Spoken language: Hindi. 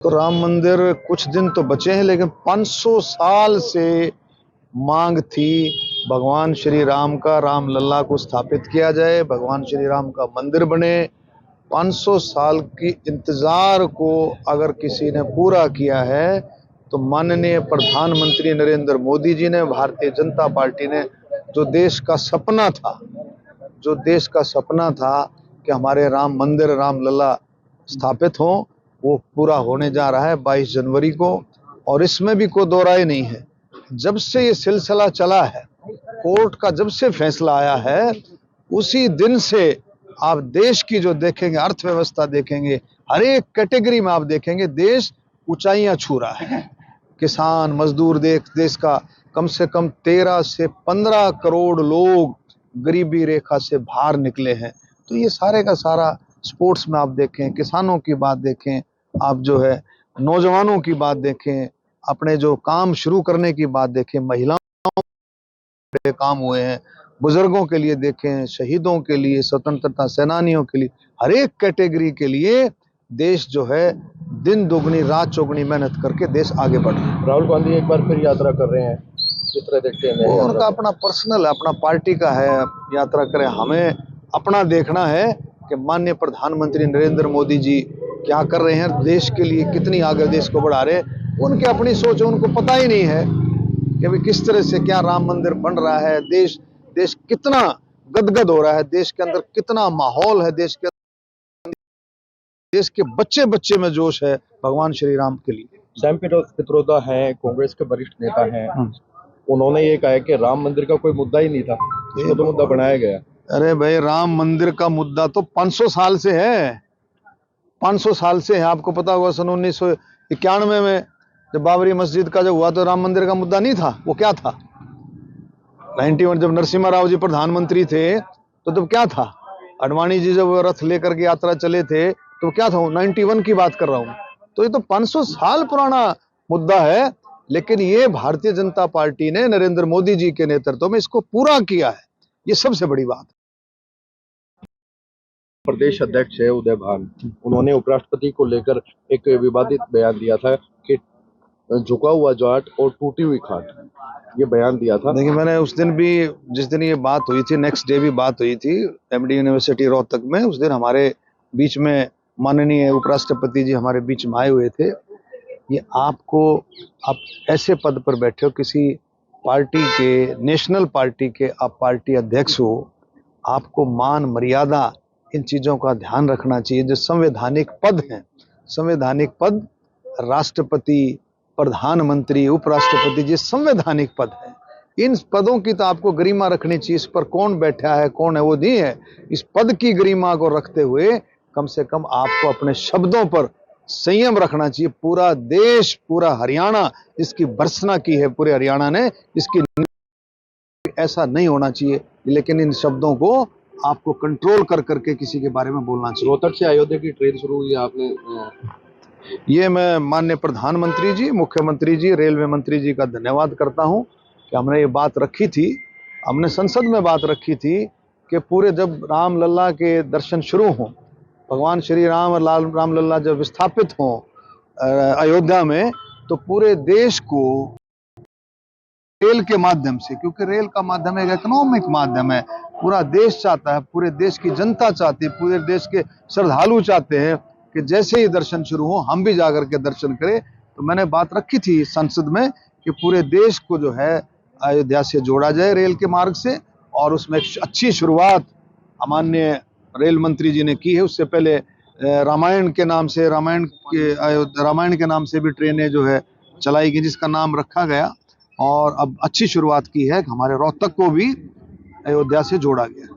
तो राम मंदिर कुछ दिन तो बचे हैं, लेकिन 500 साल से मांग थी भगवान श्री राम का राम लल्ला को स्थापित किया जाए, भगवान श्री राम का मंदिर बने। 500 साल की इंतजार को अगर किसी ने पूरा किया है तो माननीय प्रधानमंत्री नरेंद्र मोदी जी ने, भारतीय जनता पार्टी ने, जो देश का सपना था कि हमारे राम मंदिर राम लल्ला स्थापित हों, वो पूरा होने जा रहा है 22 जनवरी को। और इसमें भी कोई दो राय नहीं है। जब से ये सिलसिला चला है, कोर्ट का जब से फैसला आया है, उसी दिन से आप देश की जो देखेंगे, अर्थव्यवस्था देखेंगे, हर एक कैटेगरी में आप देखेंगे देश ऊंचाइयां छू रहा है। किसान मजदूर देश का कम से कम 13 से 15 करोड़ लोग गरीबी रेखा से बाहर निकले हैं। तो ये सारे का सारा स्पोर्ट्स में आप देखें, किसानों की बात देखें, आप जो है नौजवानों की बात देखें, अपने जो काम शुरू करने की बात देखें, महिलाओं के काम हुए हैं, बुजुर्गों के लिए देखें, शहीदों के लिए, स्वतंत्रता सेनानियों के लिए, हर एक कैटेगरी के लिए देश जो है दिन दुगनी रात चौगुनी मेहनत करके देश आगे बढ़ रहा है। राहुल गांधी एक बार फिर यात्रा कर रहे हैं, किस तरह देखते हैं? वो उनका अपना पर्सनल है, अपना पार्टी का है, यात्रा करें। हमें अपना देखना है कि माननीय प्रधानमंत्री नरेंद्र मोदी जी क्या कर रहे हैं, देश के लिए कितनी आगे देश को बढ़ा रहे हैं। उनकी अपनी सोच है, उनको पता ही नहीं है कि अभी किस तरह से क्या राम मंदिर बन रहा है, देश कितना गदगद हो रहा है, देश के अंदर कितना माहौल है, देश के बच्चे बच्चे में जोश है भगवान श्री राम के लिए। सैम पित्रोदा है, कांग्रेस के वरिष्ठ नेता हैं, उन्होंने ये कहा है कि राम मंदिर का कोई मुद्दा ही नहीं था, इसको तो मुद्दा बनाया गया। अरे भाई, राम मंदिर का मुद्दा तो 500 साल से है, 500 साल से है। आपको पता होगा सन 1991 में जब बाबरी मस्जिद का जब हुआ तो राम मंदिर का मुद्दा नहीं था। वो क्या था? 91 जब नरसिम्हा राव जी प्रधानमंत्री थे तो तब क्या था? अडवाणी जी जब रथ लेकर के यात्रा चले थे तो क्या था? 91 की बात कर रहा हूं। तो ये तो 500 साल पुराना मुद्दा है, लेकिन ये भारतीय जनता पार्टी ने नरेंद्र मोदी जी के नेतृत्व में इसको पूरा किया है। ये सबसे बड़ी बात है। प्रदेश अध्यक्ष है उदय भान, उन्होंने उपराष्ट्रपति को लेकर एक विवादित बयान दिया था कि झुका हुआ जाट और टूटी हुई खाट, ये बयान दिया था। देखिए, मैंने उस दिन भी, जिस दिन ये बात हुई थी, नेक्स्ट डे भी बात हुई थी एमडी यूनिवर्सिटी रोहतक में। उस दिन हमारे बीच में माननीय उपराष्ट्रपति जी हमारे बीच में आए हुए थे। ये आप ऐसे पद पर बैठे हो, किसी पार्टी के, नेशनल पार्टी के आप पार्टी अध्यक्ष हो, आपको मान मर्यादा इन चीजों का ध्यान रखना चाहिए। जो संवैधानिक पद हैं, संवैधानिक पद, राष्ट्रपति, प्रधानमंत्री, उपराष्ट्रपति जी संवैधानिक पद है। इन पदों की तो आपको गरिमा रखनी चाहिए। इस पर कौन बैठा है, कौन है, वो नहीं है। इस पद की गरिमा को रखते हुए कम से कम आपको अपने शब्दों पर संयम रखना चाहिए। पूरा देश, पूरा हरियाणा इसकी भर्त्सना की है, पूरे हरियाणा ने इसकी, ऐसा नहीं होना चाहिए। लेकिन इन शब्दों को आपको कंट्रोल कर करके किसी के बारे में बोलना चाहिए। रोहतक से अयोध्या की ट्रेन शुरू हुई है, आपने ये मैं माननीय प्रधानमंत्री जी, मुख्यमंत्री जी, रेलवे मंत्री जी का धन्यवाद करता हूं कि हमने ये बात रखी थी, हमने संसद में बात रखी थी कि पूरे जब राम लल्ला के दर्शन शुरू हों, भगवान श्री राम लल्ला जब स्थापित हों अयोध्या में, तो पूरे देश को रेल के माध्यम से, क्योंकि रेल का माध्यम एक इकोनॉमिक माध्यम है, पूरा देश चाहता है, पूरे देश की जनता चाहती है, पूरे देश के श्रद्धालु चाहते हैं कि जैसे ही दर्शन शुरू हो हम भी जाकर के दर्शन करें। तो मैंने बात रखी थी संसद में कि पूरे देश को जो है अयोध्या से जोड़ा जाए रेल के मार्ग से, और उसमें एक अच्छी शुरुआत माननीय रेल मंत्री जी ने की है। उससे पहले रामायण के नाम के नाम से भी ट्रेनें जो है चलाई गई, जिसका नाम रखा गया, और अब अच्छी शुरुआत की है। हमारे रोहतक को भी अयोध्या से जोड़ा गया।